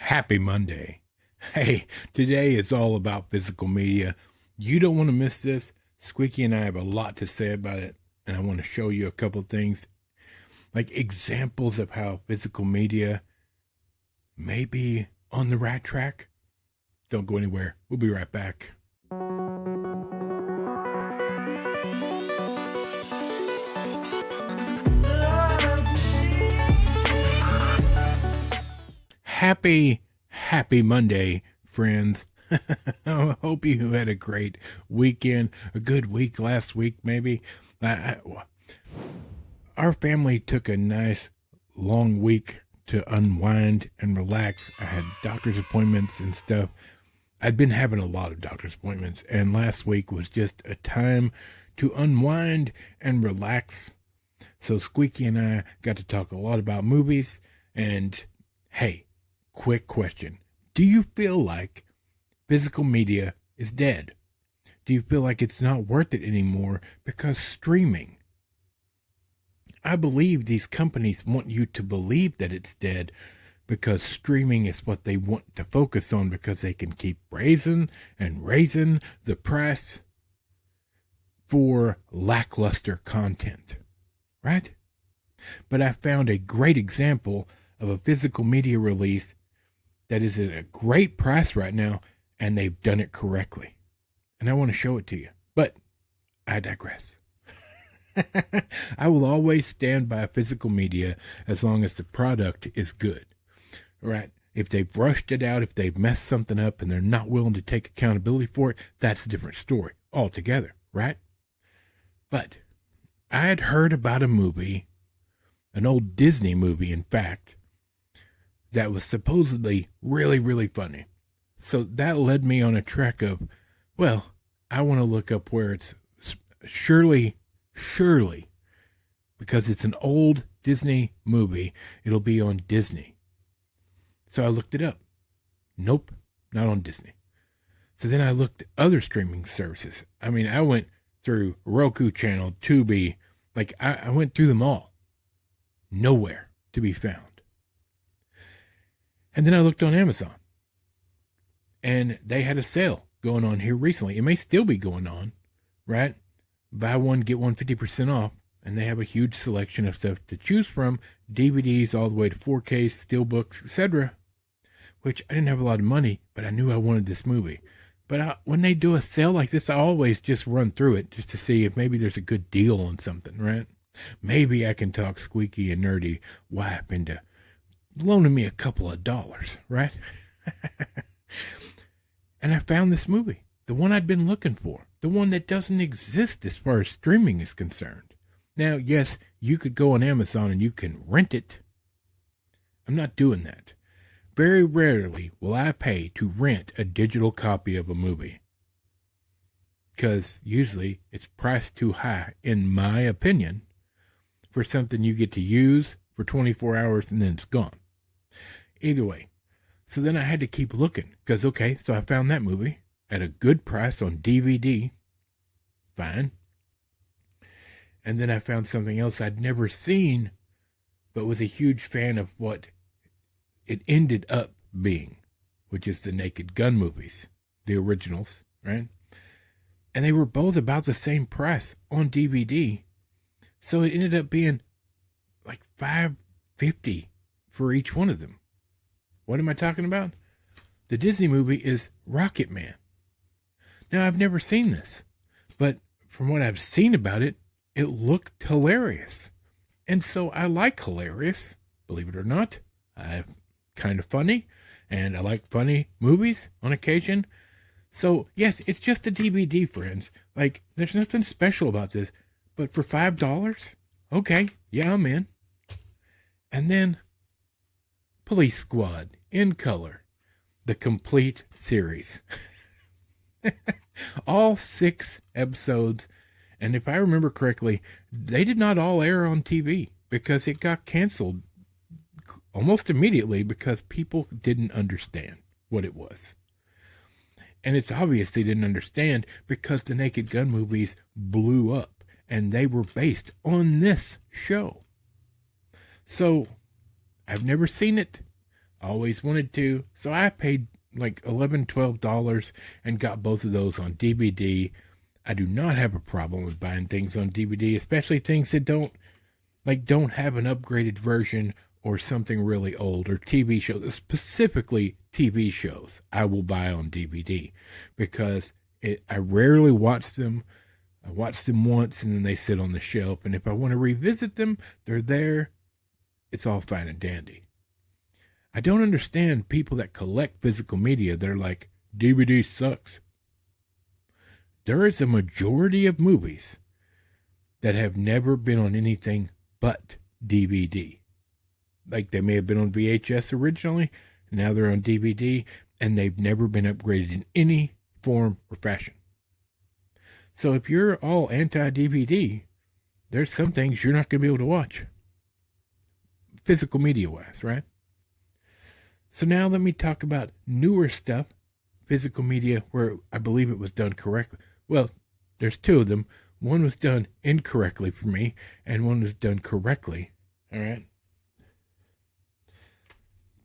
Happy Monday. Hey, today is all about physical media. You don't want to miss this. Squeaky and I have a lot to say about it, and I want to show you a couple of things, like examples of how physical media may be on the right track. Don't go anywhere. We'll be right back. Happy Monday, friends. I hope you had a great weekend, a good week last week, maybe. Our family took a nice long week to unwind and relax. I had doctor's appointments and stuff. I'd been having a lot of doctor's appointments, and last week was just a time to unwind and relax. So Squeaky and I got to talk a lot about movies. And hey, quick question. Do you feel like physical media is dead? Do you feel like it's not worth it anymore because streaming? I believe these companies want you to believe that it's dead because streaming is what they want to focus on, because they can keep raising the price for lackluster content, right? But I found a great example of a physical media release that is at a great price right now, and they've done it correctly. And I want to show it to you. But I digress. I will always stand by physical media as long as the product is good, right? If they've rushed it out, if they've messed something up and they're not willing to take accountability for it, that's a different story altogether, right? But I had heard about a movie, an old Disney movie, in fact, that was supposedly really, really funny. So that led me on a trek of, well, I want to look up where it's surely, because it's an old Disney movie, it'll be on Disney. So I looked it up. Nope, not on Disney. So then I looked at other streaming services. I mean, I went through Roku channel, Tubi, like I went through them all. Nowhere to be found. And then I looked on Amazon, and they had a sale going on here recently. It may still be going on, right? Buy one, get one 50% off. And they have a huge selection of stuff to choose from, DVDs all the way to 4K, steelbooks, etc. Which I didn't have a lot of money, but I knew I wanted this movie. But when they do a sale like this, I always just run through it just to see if maybe there's a good deal on something, right? Maybe I can talk Squeaky and Nerdy wife into loaning me a couple of dollars, right? And I found this movie, the one I'd been looking for, the one that doesn't exist as far as streaming is concerned. Now, yes, you could go on Amazon and you can rent it. I'm not doing that. Very rarely will I pay to rent a digital copy of a movie, because usually it's priced too high, in my opinion, for something you get to use for 24 hours and then it's gone. Either way. So then I had to keep looking, because, okay, so I found that movie at a good price on DVD. Fine. And then I found something else I'd never seen, but was a huge fan of what it ended up being, which is the Naked Gun movies, the originals, right? And they were both about the same price on DVD. So it ended up being like $5.50 for each one of them. What am I talking about? The Disney movie is RocketMan. Now, I've never seen this, but from what I've seen about it, it looked hilarious. And so I like hilarious, believe it or not. I'm kind of funny, and I like funny movies on occasion. So, yes, it's just a DVD, friends. Like, there's nothing special about this. But for $5, okay, yeah, I'm in. And then Police Squad in color, the complete series. All 6 episodes. And if I remember correctly, they did not all air on TV because it got canceled almost immediately because people didn't understand what it was. And it's obvious they didn't understand because the Naked Gun movies blew up and they were based on this show. So I've never seen it. I always wanted to. So I paid like $11, $12 and got both of those on DVD. I do not have a problem with buying things on DVD, especially things that don't have an upgraded version or something really old, or TV shows, specifically TV shows. I will buy on DVD because I rarely watch them. I watch them once and then they sit on the shelf. And if I want to revisit them, they're there. It's all fine and dandy. I don't understand people that collect physical media. They're like, DVD sucks. There is a majority of movies that have never been on anything but DVD. Like they may have been on VHS originally, now they're on DVD, and they've never been upgraded in any form or fashion. So if you're all anti-DVD, there's some things you're not going to be able to watch. Physical media-wise, right? So now let me talk about newer stuff, physical media, where I believe it was done correctly. Well, there's two of them. One was done incorrectly for me, and one was done correctly. All right?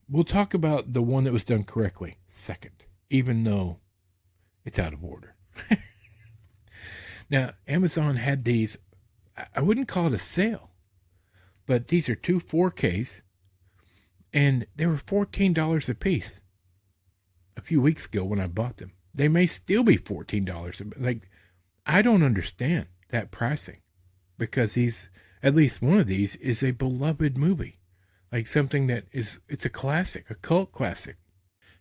We'll talk about the one that was done correctly second, even though it's out of order. Now, Amazon had these, I wouldn't call it a sale, but these are two 4Ks, and they were $14 a piece a few weeks ago when I bought them. They may still be $14. Like, I don't understand that pricing because at least one of these is a beloved movie. Like something that it's a classic, a cult classic.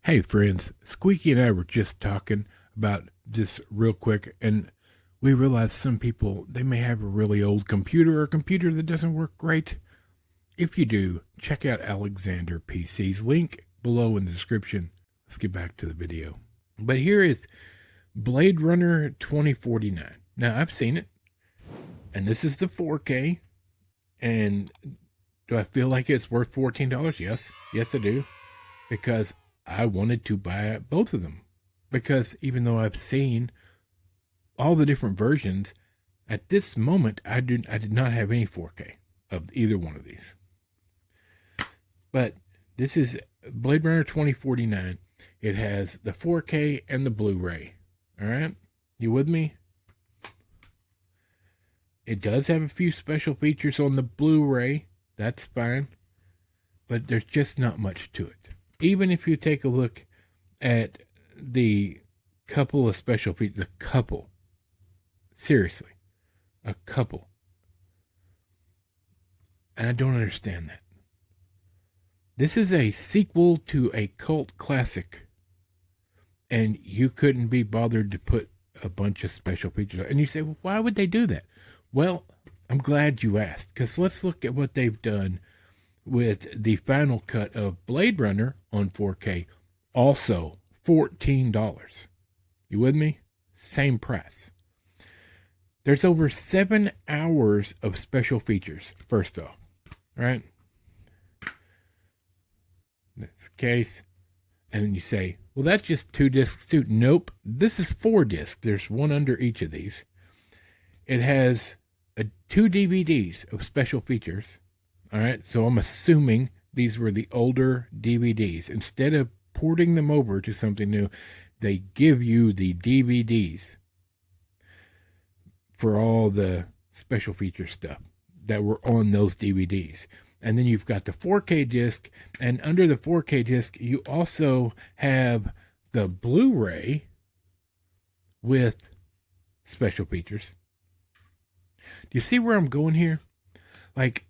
Hey friends, Squeaky and I were just talking about this real quick, and we realized some people, they may have a really old computer or a computer that doesn't work great. If you do, check out Alexander PC's link below in the description. Let's get back to the video. But here is Blade Runner 2049. Now, I've seen it, and this is the 4K, and do I feel like it's worth $14? Yes. Yes, I do. Because I wanted to buy both of them. Because even though I've seen all the different versions, at this moment, I did not have any 4K of either one of these. But this is Blade Runner 2049. It has the 4K and the Blu-ray. All right? You with me? It does have a few special features on the Blu-ray. That's fine. But there's just not much to it. Even if you take a look at the couple of special features, the couple. Seriously. A couple. And I don't understand that. This is a sequel to a cult classic. And you couldn't be bothered to put a bunch of special features. And you say, well, why would they do that? Well, I'm glad you asked, because let's look at what they've done with the final cut of Blade Runner on 4K. Also, $14. You with me? Same price. There's over 7 hours of special features, first off. All right? That's the case. And then you say, well, that's just 2 discs too. Nope. This is 4 discs. There's one under each of these. It has 2 DVDs of special features. All right. So I'm assuming these were the older DVDs. Instead of porting them over to something new, they give you the DVDs for all the special feature stuff that were on those DVDs. And then you've got the 4K disc, and under the 4K disc, you also have the Blu-ray with special features. Do you see where I'm going here? Like,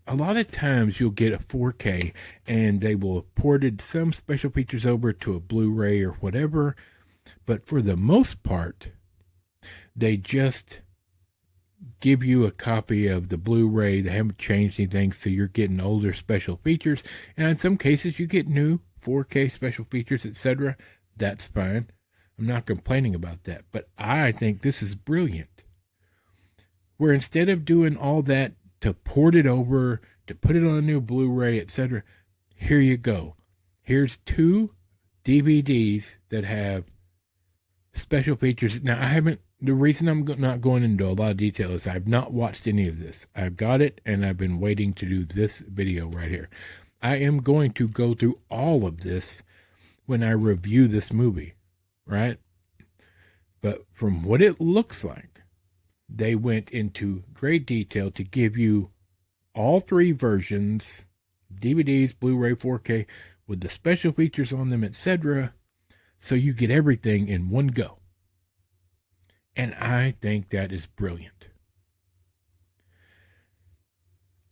a lot of times you'll get a 4K, and they will have ported some special features over to a Blu-ray or whatever, but for the most part, they just give you a copy of the Blu-ray. They haven't changed anything, so you're getting older special features. And in some cases, you get new 4K special features, etc. That's fine. I'm not complaining about that. But I think this is brilliant. Where instead of doing all that to port it over, to put it on a new Blu-ray, etc., here you go. Here's 2 DVDs that have special features. Now, the reason I'm not going into a lot of detail is I've not watched any of this. I've got it, and I've been waiting to do this video right here. I am going to go through all of this when I review this movie, right? But from what it looks like, they went into great detail to give you all three versions, DVDs, Blu-ray, 4K, with the special features on them, etc. So you get everything in one go. And I think that is brilliant.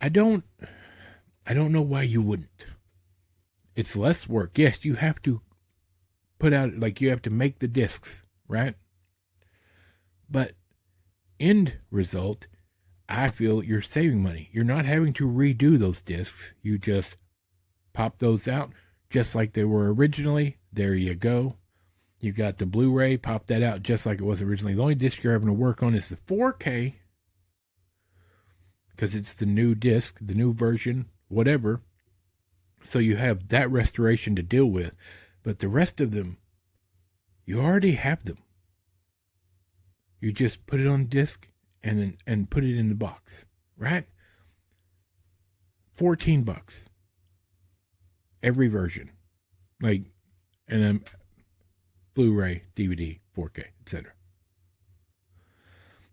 I don't know why you wouldn't. It's less work. Yes, you have to put out, like, you have to make the discs, right? But end result, I feel you're saving money. You're not having to redo those discs. You just pop those out just like they were originally. There you go. You got the Blu-ray, pop that out just like it was originally. The only disc you're having to work on is the 4K, because it's the new disc, the new version, whatever. So you have that restoration to deal with. But the rest of them, you already have them. You just put it on disc and put it in the box, right? $14 every version, like, and then Blu-ray, DVD, 4K, etc.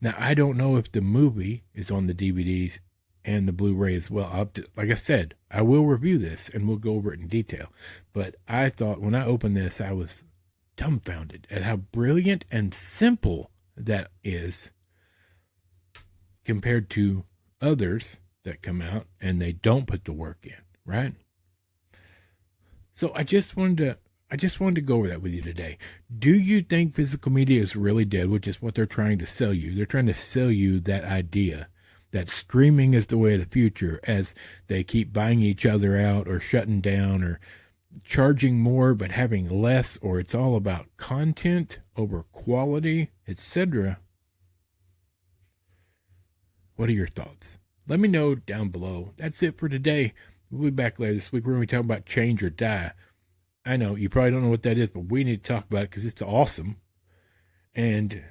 Now I don't know if the movie is on the DVDs and the Blu-ray as well. Like I said, I will review this and we'll go over it in detail. But I thought when I opened this, I was dumbfounded at how brilliant and simple that is compared to others that come out and they don't put the work in, right? So I just wanted to go over that with you today. Do you think physical media is really dead, which is what they're trying to sell you? They're trying to sell you that idea that streaming is the way of the future, as they keep buying each other out or shutting down or charging more but having less, or it's all about content over quality, etc. What are your thoughts? Let me know down below. That's it for today. We'll be back later this week. We're going to be talking about Change or Die. I know you probably don't know what that is, but we need to talk about it because it's awesome. And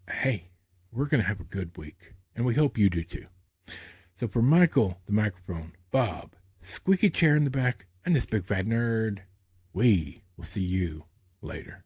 hey, we're going to have a good week. And we hope you do too. So for Michael, the microphone, Bob, squeaky chair in the back, and this big fat nerd, we will see you later.